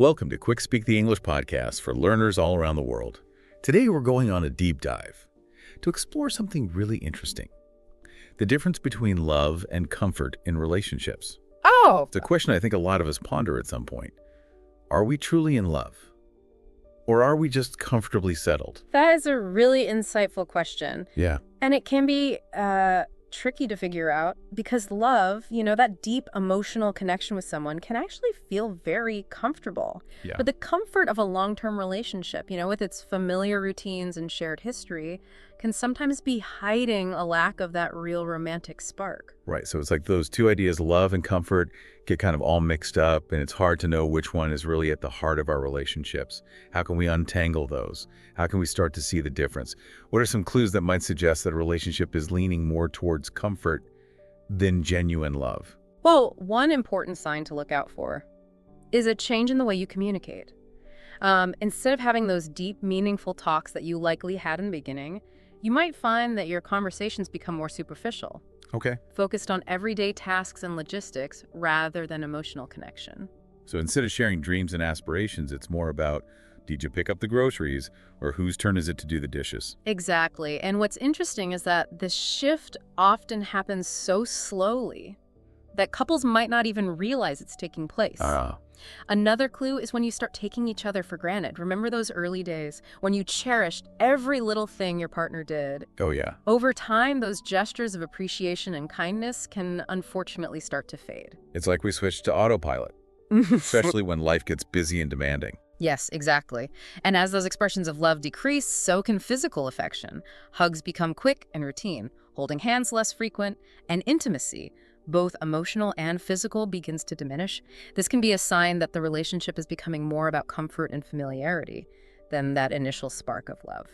Welcome to QuickSpeak the English podcast for learners all around the world. Today we're going on a deep dive to explore something really interesting. The difference between love and comfort in relationships. Oh, It's a question I think a lot of us ponder at some point. Are we truly in love? Or are we just comfortably settled? that is a really insightful question. Yeah. And it can be tricky to figure out because love, that deep emotional connection with someone can actually feel very comfortable. Yeah. But the comfort of a long-term relationship, with its familiar routines and shared history, can sometimes be hiding a lack of that real romantic spark. Right. So it's like those two ideas, love and comfort, get kind of all mixed up, and it's hard to know which one is really at the heart of our relationships. How can we untangle those? How can we start to see the difference? What are some clues that might suggest that a relationship is leaning more towards comfort than genuine love? Well, one important sign to look out for is a change in the way you communicate. Instead of having those deep, meaningful talks that you likely had in the beginning, you might find that your conversations become more superficial, Okay. focused on everyday tasks and logistics rather than emotional connection. So instead of sharing dreams and aspirations, it's more about, did you pick up the groceries, or whose turn is it to do the dishes? Exactly. And what's interesting is that this shift often happens so slowly that couples might not even realize it's taking place. Another clue is when you start taking each other for granted. Remember those early days when you cherished every little thing your partner did? Oh, yeah. Over time, those gestures of appreciation and kindness can unfortunately start to fade. It's like we switched to autopilot, especially when life gets busy and demanding. Yes, exactly. And as those expressions of love decrease, so can physical affection. Hugs become quick and routine, holding hands less frequent, and intimacy, both emotional and physical, begins to diminish. This can be a sign that the relationship is becoming more about comfort and familiarity than that initial spark of love.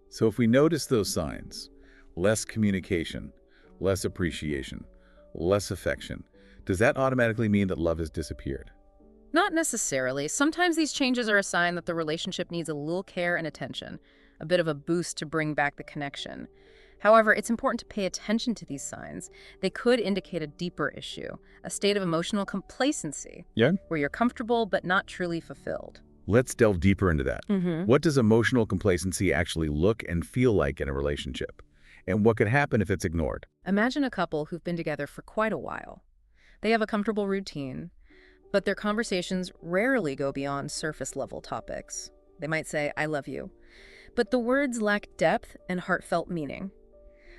So if we notice those signs, less communication, less appreciation, less affection, does that automatically mean that love has disappeared? Not necessarily. Sometimes these changes are a sign that the relationship needs a little care and attention, a bit of a boost to bring back the connection. However, it's important to pay attention to these signs. They could indicate a deeper issue, a state of emotional complacency, Yeah. where you're comfortable but not truly fulfilled. Let's delve deeper into that. Mm-hmm. What does emotional complacency actually look and feel like in a relationship? And what could happen if it's ignored? Imagine a couple who've been together for quite a while. They have a comfortable routine, but their conversations rarely go beyond surface-level topics. They might say, "I love you," but the words lack depth and heartfelt meaning.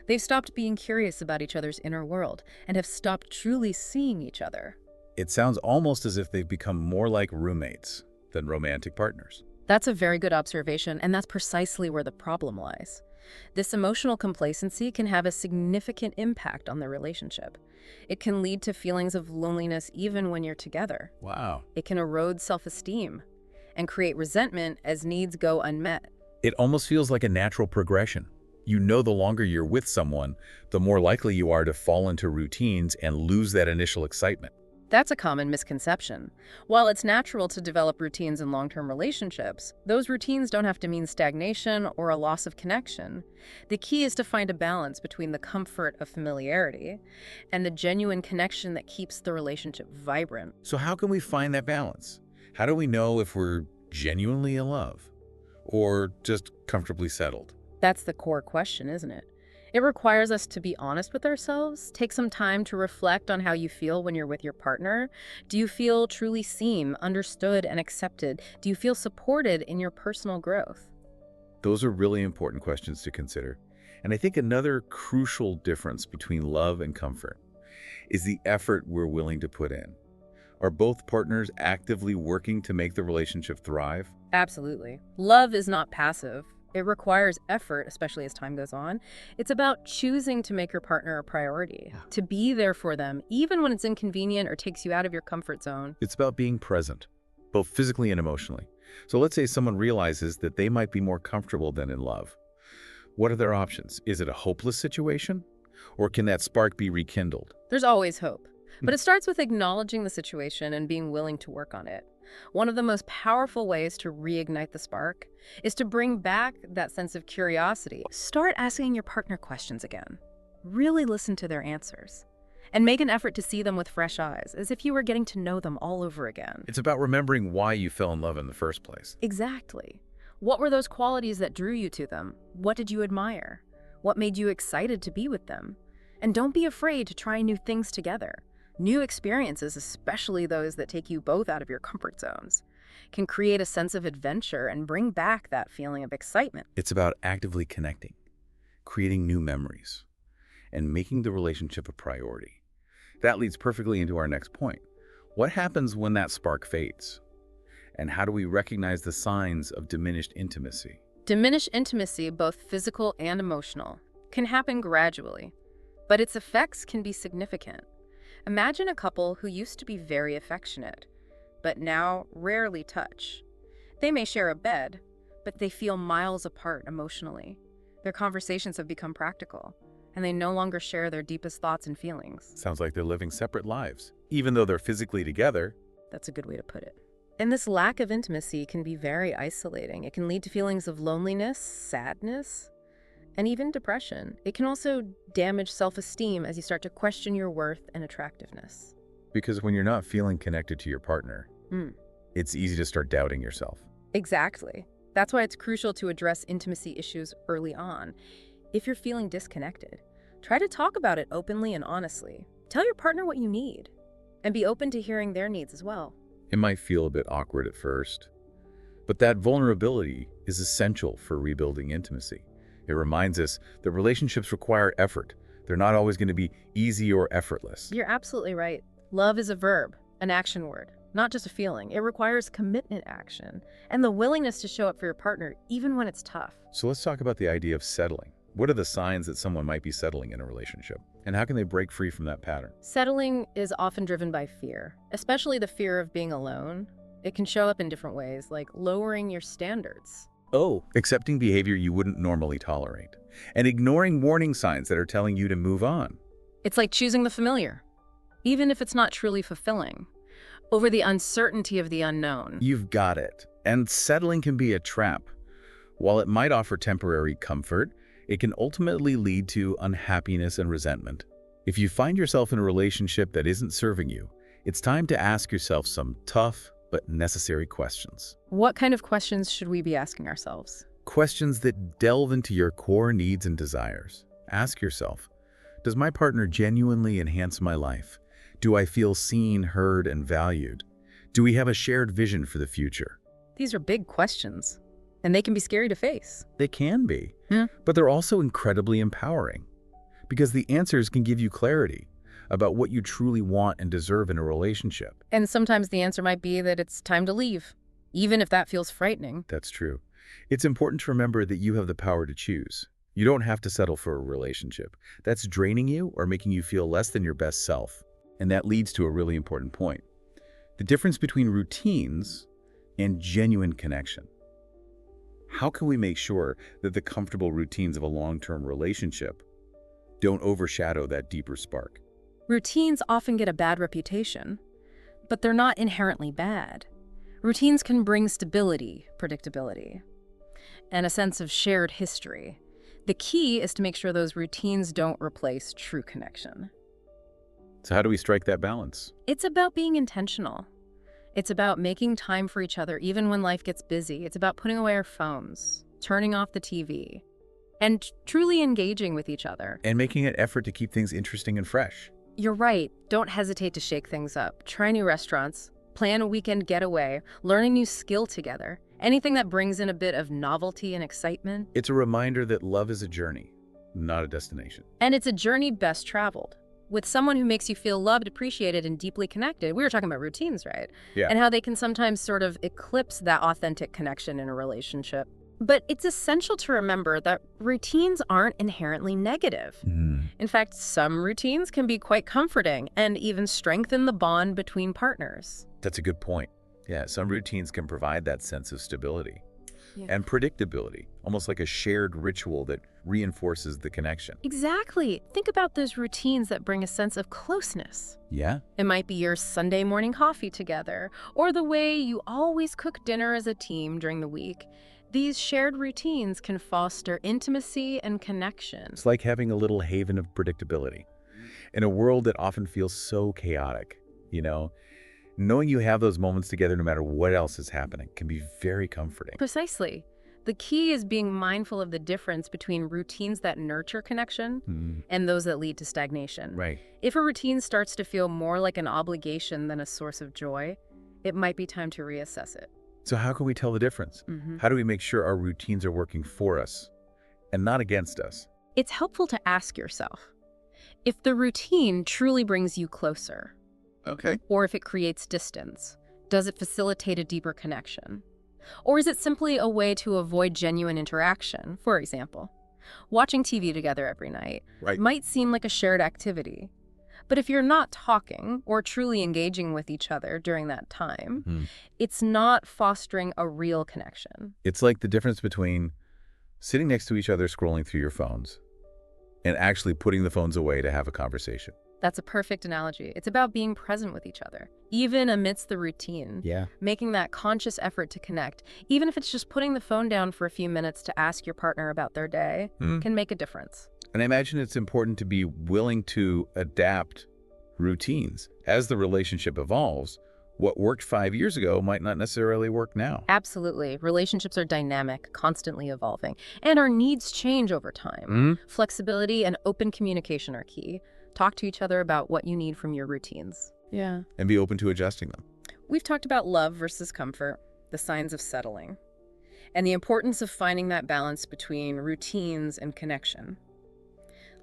They've stopped being curious about each other's inner world and have stopped truly seeing each other. It sounds almost as if they've become more like roommates than romantic partners. That's a very good observation, and that's precisely where the problem lies. This emotional complacency can have a significant impact on the relationship. It can lead to feelings of loneliness even when you're together. Wow. It can erode self-esteem and create resentment as needs go unmet. It almost feels like a natural progression. You know, the longer you're with someone, the more likely you are to fall into routines and lose that initial excitement. That's a common misconception. While it's natural to develop routines in long-term relationships, those routines don't have to mean stagnation or a loss of connection. The key is to find a balance between the comfort of familiarity and the genuine connection that keeps the relationship vibrant. So how can we find that balance? How do we know if we're genuinely in love or just comfortably settled? That's the core question, isn't it? It requires us to be honest with ourselves, take some time to reflect on how you feel when you're with your partner. Do you feel truly seen, understood, and accepted? Do you feel supported in your personal growth? Those are really important questions to consider. And I think another crucial difference between love and comfort is the effort we're willing to put in. Are both partners actively working to make the relationship thrive? Absolutely. Love is not passive. It requires effort, especially as time goes on. It's about choosing to make your partner a priority, to be there for them, even when it's inconvenient or takes you out of your comfort zone. It's about being present, both physically and emotionally. So let's say someone realizes that they might be more comfortable than in love. What are their options? Is it a hopeless situation? Or can that spark be rekindled? There's always hope, but it starts with acknowledging the situation and being willing to work on it. One of the most powerful ways to reignite the spark is to bring back that sense of curiosity. Start asking your partner questions again. Really listen to their answers. And make an effort to see them with fresh eyes, as if you were getting to know them all over again. It's about remembering why you fell in love in the first place. Exactly. What were those qualities that drew you to them? What did you admire? What made you excited to be with them? And don't be afraid to try new things together. New experiences, especially those that take you both out of your comfort zones, can create a sense of adventure and bring back that feeling of excitement. It's about actively connecting, creating new memories, and making the relationship a priority. That leads perfectly into our next point. What happens when that spark fades? And how do we recognize the signs of diminished intimacy? Diminished intimacy, both physical and emotional, can happen gradually, but its effects can be significant. Imagine a couple who used to be very affectionate, but now rarely touch. They may share a bed, but they feel miles apart emotionally. Their conversations have become practical, and they no longer share their deepest thoughts and feelings. Sounds like they're living separate lives. Even though they're physically together, That's a good way to put it. And this lack of intimacy can be very isolating. It can lead to feelings of loneliness, sadness, and even depression. It can also damage self-esteem as you start to question your worth and attractiveness. because when you're not feeling connected to your partner, Mm. it's easy to start doubting yourself. Exactly. That's why it's crucial to address intimacy issues early on. If you're feeling disconnected, try to talk about it openly and honestly. Tell your partner what you need, and be open to hearing their needs as well. It might feel a bit awkward at first, but that vulnerability is essential for rebuilding intimacy. It reminds us that relationships require effort. They're not always going to be easy or effortless. You're absolutely right. Love is a verb, an action word, not just a feeling. It requires commitment action and the willingness to show up for your partner even when it's tough. So let's talk about the idea of settling. What are the signs that someone might be settling in a relationship? And how can they break free from that pattern? Settling is often driven by fear, especially the fear of being alone. It can show up in different ways, like lowering your standards. Oh, accepting behavior you wouldn't normally tolerate, and ignoring warning signs that are telling you to move on. It's like choosing the familiar, even if it's not truly fulfilling, over the uncertainty of the unknown. You've got it. And settling can be a trap. While it might offer temporary comfort, it can ultimately lead to unhappiness and resentment. If you find yourself in a relationship that isn't serving you, it's time to ask yourself some tough but necessary questions. What kind of questions should we be asking ourselves? Questions that delve into your core needs and desires. Ask yourself, does my partner genuinely enhance my life? Do I feel seen, heard, and valued? Do we have a shared vision for the future? These are big questions, and they can be scary to face. They can be, Yeah. but they're also incredibly empowering because the answers can give you clarity about what you truly want and deserve in a relationship. And sometimes the answer might be that it's time to leave, even if that feels frightening. That's true. It's important to remember that you have the power to choose. You don't have to settle for a relationship that's draining you or making you feel less than your best self. And that leads to a really important point. The difference between routines and genuine connection. How can we make sure that the comfortable routines of a long-term relationship don't overshadow that deeper spark? Routines often get a bad reputation, but they're not inherently bad. Routines can bring stability, predictability, and a sense of shared history. The key is to make sure those routines don't replace true connection. So how do we strike that balance? It's about being intentional. It's about making time for each other even when life gets busy. It's about putting away our phones, turning off the TV, and truly engaging with each other. And making an effort to keep things interesting and fresh. You're right. Don't hesitate to shake things up. Try new restaurants, plan a weekend getaway, learn a new skill together. Anything that brings in a bit of novelty and excitement. It's a reminder that love is a journey, not a destination. And it's a journey best traveled with someone who makes you feel loved, appreciated, and deeply connected. We were talking about routines, right? Yeah. And how they can sometimes sort of eclipse that authentic connection in a relationship. But it's essential to remember that routines aren't inherently negative. In fact, some routines can be quite comforting and even strengthen the bond between partners. That's a good point. Yeah, some routines can provide that sense of stability Yeah. and predictability, almost like a shared ritual that reinforces the connection. Exactly. Think about those routines that bring a sense of closeness. Yeah, It might be your Sunday morning coffee together, or the way you always cook dinner as a team during the week. These shared routines can foster intimacy and connection. it's like having a little haven of predictability. In a world that often feels so chaotic, you know, knowing you have those moments together no matter what else is happening can be very comforting. Precisely. The key is being mindful of the difference between routines that nurture connection Mm, and those that lead to stagnation. right. If a routine starts to feel more like an obligation than a source of joy, it might be time to reassess it. So how can we tell the difference? Mhm. How do we make sure our routines are working for us and not against us? It's helpful to ask yourself if the routine truly brings you closer, Okay. or if it creates distance. Does it facilitate a deeper connection? Or is it simply a way to avoid genuine interaction? For example, watching TV together every night Right. might seem like a shared activity. But if you're not talking or truly engaging with each other during that time, Mhm. it's not fostering a real connection. It's like the difference between sitting next to each other scrolling through your phones and actually putting the phones away to have a conversation. That's a perfect analogy. It's about being present with each other, even amidst the routine, Yeah. making that conscious effort to connect, even if it's just putting the phone down for a few minutes to ask your partner about their day, can make a difference. And I imagine it's important to be willing to adapt routines. As the relationship evolves, what worked 5 years ago might not necessarily work now. Absolutely. Relationships are dynamic, constantly evolving, and our needs change over time. Mhm. Flexibility and open communication are key. Talk to each other about what you need from your routines. Yeah. And be open to adjusting them. We've talked about love versus comfort, the signs of settling, and the importance of finding that balance between routines and connection.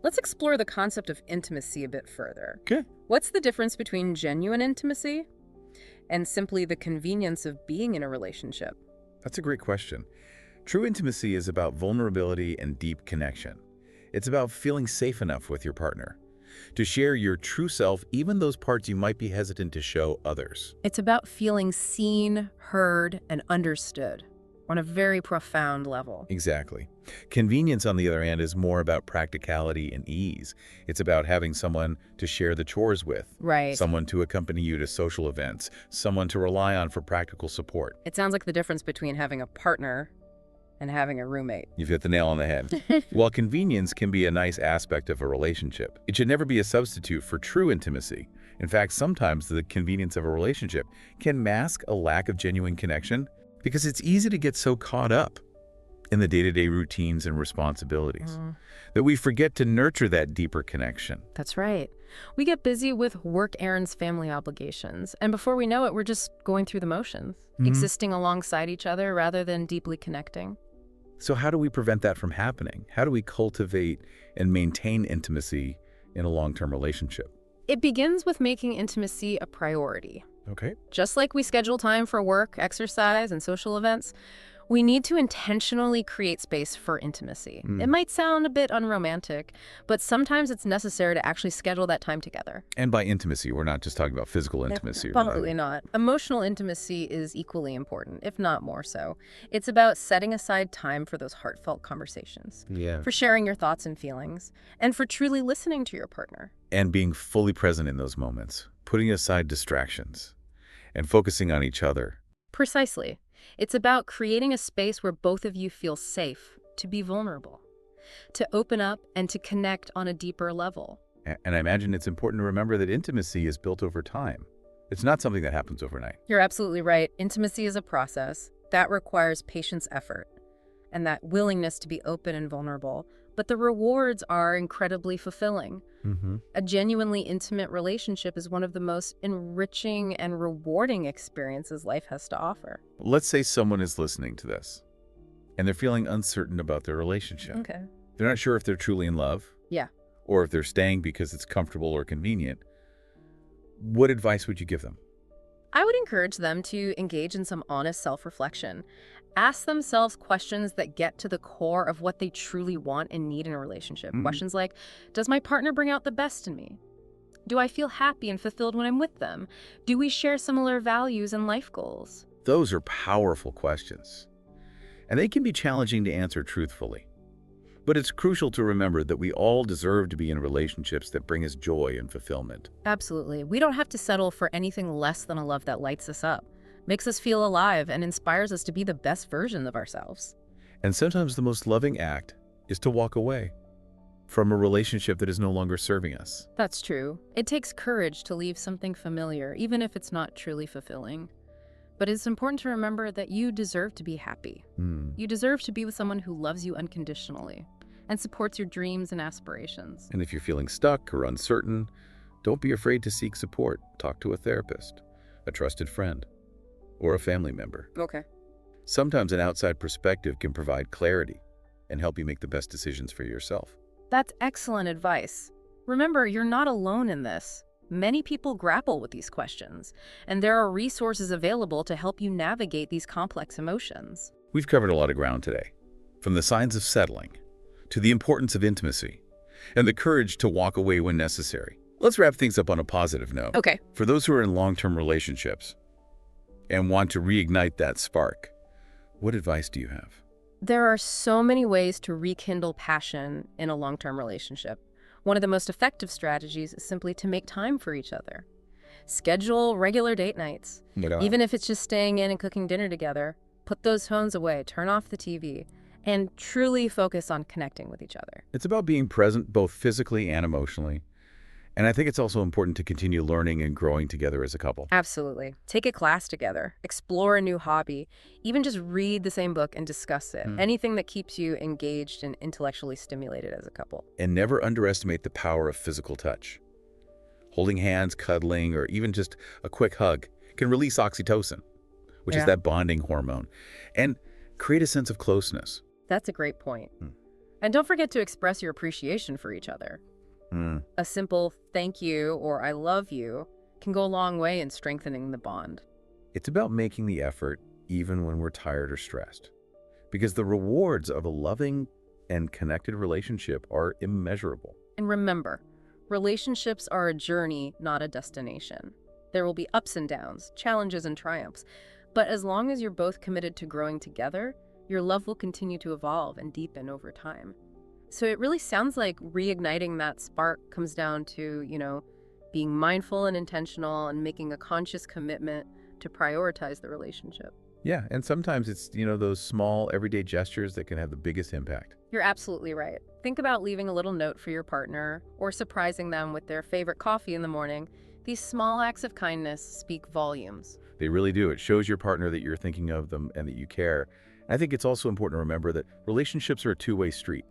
Let's explore the concept of intimacy a bit further. Okay. What's the difference between genuine intimacy and simply the convenience of being in a relationship? That's a great question. True intimacy is about vulnerability and deep connection. It's about feeling safe enough with your partner to share your true self, even those parts you might be hesitant to show others. It's about feeling seen, heard, and understood on a very profound level. Exactly. Convenience, on the other hand, is more about practicality and ease. It's about having someone to share the chores with, Right. someone to accompany you to social events, someone to rely on for practical support. It sounds like the difference between having a partner and having a roommate. You've hit the nail on the head. While convenience can be a nice aspect of a relationship, it should never be a substitute for true intimacy. In fact, sometimes the convenience of a relationship can mask a lack of genuine connection because it's easy to get so caught up in the day-to-day routines and responsibilities that we forget to nurture that deeper connection. That's right. We get busy with work errands, family obligations, and before we know it, we're just going through the motions, existing alongside each other rather than deeply connecting. So how do we prevent that from happening? How do we cultivate and maintain intimacy in a long-term relationship? It begins with making intimacy a priority. Okay. Just like we schedule time for work, exercise, and social events, we need to intentionally create space for intimacy. It might sound a bit unromantic, but sometimes it's necessary to actually schedule that time together. And by intimacy, we're not just talking about physical intimacy. right? Absolutely not. Emotional intimacy is equally important, if not more so. It's about setting aside time for those heartfelt conversations, Yeah. for sharing your thoughts and feelings, and for truly listening to your partner. And being fully present in those moments, putting aside distractions, and focusing on each other. Precisely. It's about creating a space where both of you feel safe to be vulnerable, to open up and to connect on a deeper level. And I imagine it's important to remember that intimacy is built over time. It's not something that happens overnight. You're absolutely right. Intimacy is a process that requires patience, effort, and that willingness to be open and vulnerable. But the rewards are incredibly fulfilling. A genuinely intimate relationship is one of the most enriching and rewarding experiences life has to offer. Let's say someone is listening to this, and they're feeling uncertain about their relationship. Okay. They're not sure if they're truly in love. Yeah. Or if they're staying because it's comfortable or convenient. What advice would you give them? I would encourage them to engage in some honest self-reflection. Ask themselves questions that get to the core of what they truly want and need in a relationship. Questions like, does my partner bring out the best in me? Do I feel happy and fulfilled when I'm with them? Do we share similar values and life goals? Those are powerful questions, and they can be challenging to answer truthfully. But it's crucial to remember that we all deserve to be in relationships that bring us joy and fulfillment. Absolutely. We don't have to settle for anything less than a love that lights us up, makes us feel alive, and inspires us to be the best version of ourselves. And sometimes the most loving act is to walk away. from a relationship that is no longer serving us. That's true. It takes courage to leave something familiar, even if it's not truly fulfilling. But it's important to remember that you deserve to be happy. Hmm. You deserve to be with someone who loves you unconditionally and supports your dreams and aspirations. And if you're feeling stuck or uncertain, don't be afraid to seek support. Talk to a therapist, a trusted friend, or a family member. Okay. Sometimes an outside perspective can provide clarity and help you make the best decisions for yourself. That's excellent advice. Remember, you're not alone in this. Many people grapple with these questions, and there are resources available to help you navigate these complex emotions. We've covered a lot of ground today, from the signs of settling to the importance of intimacy and the courage to walk away when necessary. Let's wrap things up on a positive note. Okay. For those who are in long-term relationships and want to reignite that spark, what advice do you have? There are so many ways to rekindle passion in a long-term relationship. One of the most effective strategies is simply to make time for each other. Schedule regular date nights. Even if it's just staying in and cooking dinner together, put those phones away, turn off the TV, and truly focus on connecting with each other. It's about being present both physically and emotionally. And I think it's also important to continue learning and growing together as a couple. Absolutely. Take a class together, explore a new hobby, even just read the same book and discuss it. Anything that keeps you engaged and intellectually stimulated as a couple. And never underestimate the power of physical touch. Holding hands, cuddling, or even just a quick hug can release oxytocin, which is that bonding hormone, and create a sense of closeness. That's a great point. And don't forget to express your appreciation for each other. A simple thank you or I love you can go a long way in strengthening the bond. It's about making the effort even when we're tired or stressed, because the rewards of a loving and connected relationship are immeasurable. And remember, relationships are a journey, not a destination. There will be ups and downs, challenges and triumphs, but as long as you're both committed to growing together, your love will continue to evolve and deepen over time. So it really sounds like reigniting that spark comes down to, being mindful and intentional and making a conscious commitment to prioritize the relationship. Yeah, and sometimes it's, those small everyday gestures that can have the biggest impact. You're absolutely right. Think about leaving a little note for your partner or surprising them with their favorite coffee in the morning. These small acts of kindness speak volumes. They really do. It shows your partner that you're thinking of them and that you care. I think it's also important to remember that relationships are a two-way street.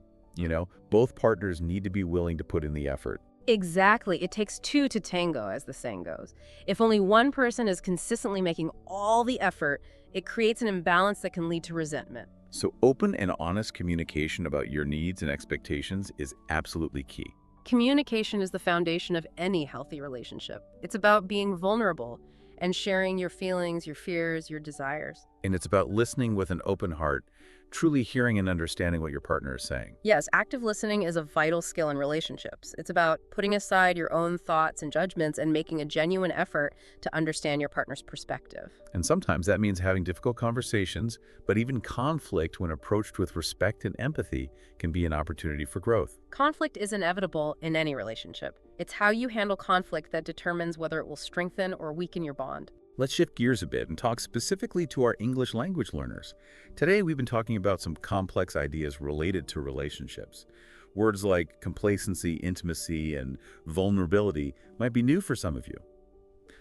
Both partners need to be willing to put in the effort. Exactly. It takes two to tango, as the saying goes. If only one person is consistently making all the effort, it creates an imbalance that can lead to resentment. So open and honest communication about your needs and expectations is absolutely key. Communication is the foundation of any healthy relationship. It's about being vulnerable and sharing your feelings, your fears, your desires. And it's about listening with an open heart, truly hearing and understanding what your partner is saying. Yes, active listening is a vital skill in relationships. It's about putting aside your own thoughts and judgments and making a genuine effort to understand your partner's perspective. And sometimes that means having difficult conversations, but even conflict, when approached with respect and empathy, can be an opportunity for growth. Conflict is inevitable in any relationship. It's how you handle conflict that determines whether it will strengthen or weaken your bond. Let's shift gears a bit and talk specifically to our English language learners. Today, we've been talking about some complex ideas related to relationships. Words like complacency, intimacy, and vulnerability might be new for some of you.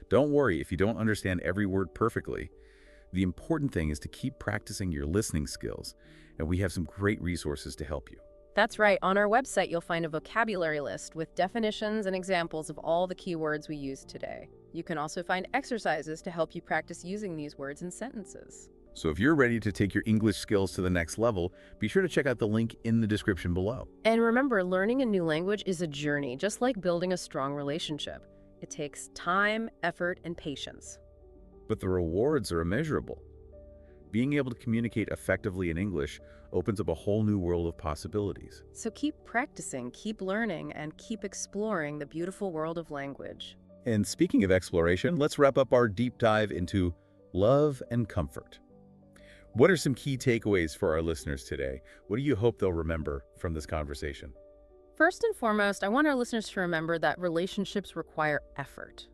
Don't worry if you don't understand every word perfectly. The important thing is to keep practicing your listening skills, and we have some great resources to help you. That's right. On our website, you'll find a vocabulary list with definitions and examples of all the key words we used today. You can also find exercises to help you practice using these words in sentences. So if you're ready to take your English skills to the next level, be sure to check out the link in the description below. And remember, learning a new language is a journey, just like building a strong relationship. It takes time, effort, and patience. But the rewards are immeasurable. Being able to communicate effectively in English opens up a whole new world of possibilities. So keep practicing, keep learning, and keep exploring the beautiful world of language. And speaking of exploration, let's wrap up our deep dive into love and comfort. What are some key takeaways for our listeners today? What do you hope they'll remember from this conversation? First and foremost, I want our listeners to remember that relationships require effort.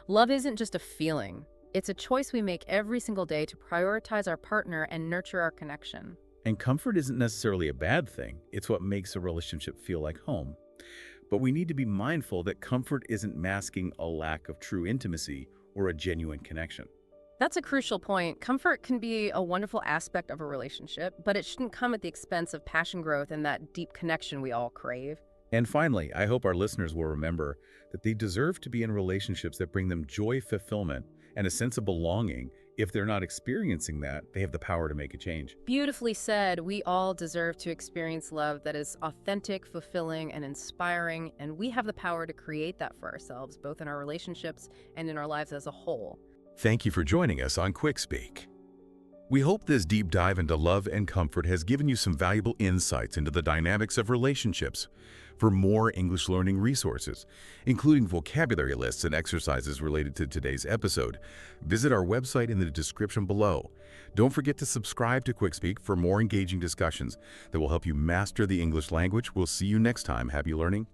Love isn't just a feeling. It's a choice we make every single day to prioritize our partner and nurture our connection. And comfort isn't necessarily a bad thing. It's what makes a relationship feel like home. But we need to be mindful that comfort isn't masking a lack of true intimacy or a genuine connection. That's a crucial point. Comfort can be a wonderful aspect of a relationship, but it shouldn't come at the expense of passion growth and that deep connection we all crave. And finally, I hope our listeners will remember that they deserve to be in relationships that bring them joy, fulfillment, and a sense of belonging. If they're not experiencing that, they have the power to make a change. Beautifully said. We all deserve to experience love that is authentic, fulfilling, and inspiring, and we have the power to create that for ourselves, both in our relationships and in our lives as a whole. Thank you for joining us on QuickSpeak. We hope this deep dive into love and comfort has given you some valuable insights into the dynamics of relationships. For more English learning resources, including vocabulary lists and exercises related to today's episode, visit our website in the description below. Don't forget to subscribe to QuickSpeak for more engaging discussions that will help you master the English language. We'll see you next time. Happy learning.